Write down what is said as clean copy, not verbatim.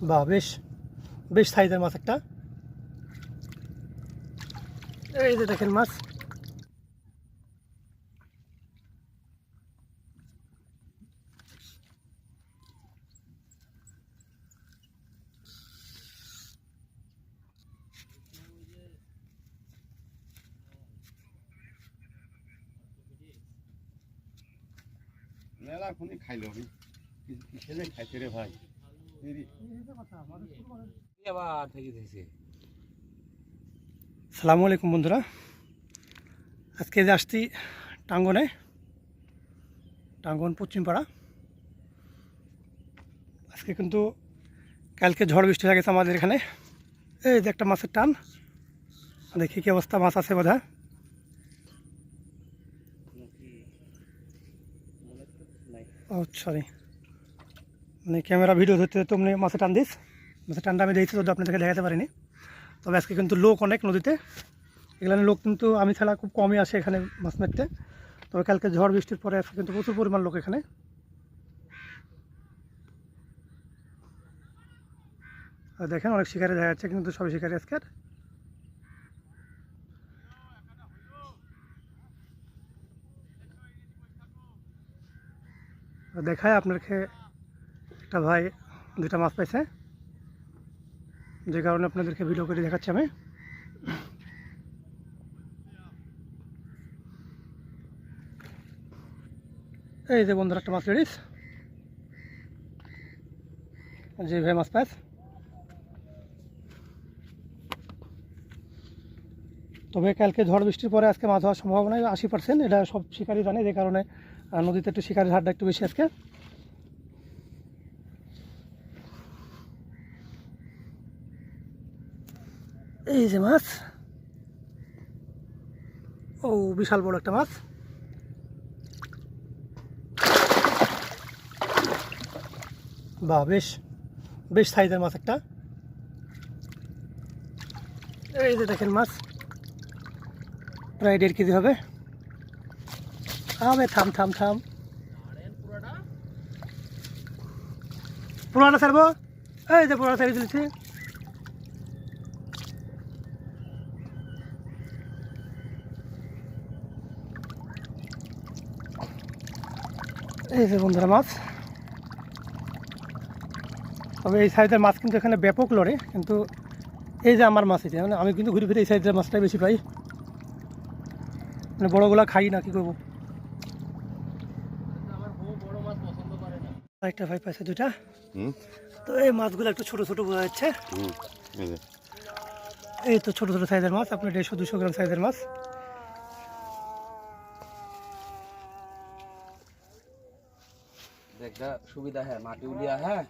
বাহ, বেশ বেশ সাইজের মাছ একটা। এই যে দেখেন মাছ। মেলা খুনি খাইলো কিসে খাইতে রে ভাই সালামু আলাইকুম বন্ধুরা, আজকে যে আসছি টাঙ্গনে, টাঙ্গন পশ্চিমপাড়া। আজকে কিন্তু কালকে ঝড় বৃষ্টি হয়ে গেছে আমাদের এখানে। এই যে একটা মাছের টান, দেখি কি অবস্থা, মাছ আছে বোধহয়। ও সরি, মানে ক্যামেরা ভিডিও ধরতে তুমি মাছের টান দিস। মাছের টানটা আমি দিয়েছি, যদি আপনাদেরকে দেখাতে পারিনি। তবে আজকে কিন্তু লোক অনেক নদীতে, এখানে লোক কিন্তু আমি ছাড়া খুব কমই আসে এখানে মাছ মারতে। তবে কালকে ঝড় বৃষ্টির পরে আজকে কিন্তু প্রচুর পরিমাণ লোক এখানে। আর দেখেন অনেক শিকারি দেখা যাচ্ছে, কিন্তু সবই শিকারি আজকের। দেখায় আপনাকে, একটা ভাই দুইটা মাছ পাইছে, যে কারণে আপনাদেরকে ভিডিও করে দেখাচ্ছি আমি। এই যে বন্ধুরা একটা মাছ রেডিস, যে ভাই মাছ পাইছে। তবে কালকে ঝড় বৃষ্টির পরে আজকে মাছ হওয়ার সম্ভাবনা 80%, এটা সব শিকারি জানে, যে কারণে নদীতে একটু শিকারির হারটা একটু বেশি আজকে। এই যে মাছ, ও বিশাল বড় একটা মাছ। বাহ, বেশ বেশ সাইজের মাছ একটা। এই যে দেখেন মাছ, প্রায় 1.5 কেজি হবে। আবে থাম থাম থাম, পুরাটা ছাড়বো। এই যে পুরাটা ছেড়ে দিয়েছি। এই যে বন্ধুরা মাছ। তবে এই সাইজের মাছ কিন্তু এখানে ব্যাপক লড়ে, কিন্তু এই যে আমার মাছ, এটা মানে আমি কিন্তু ঘুরে ফিরে এই সাইজের মাছটাই বেশি পাই, মানে বড়োগুলা খাই না, কি করবো। একটা ভাই পাইছে দুইটা। তো এই মাছগুলো একটু ছোট ছোট বোঝা যাচ্ছে। এই তো ছোট ছোট সাইজের মাছ, আপনার 150-200 গ্রাম সাইজের মাছ। একটা সুবিধা হ্যাঁ, মাটি উলিয়া হ্যাঁ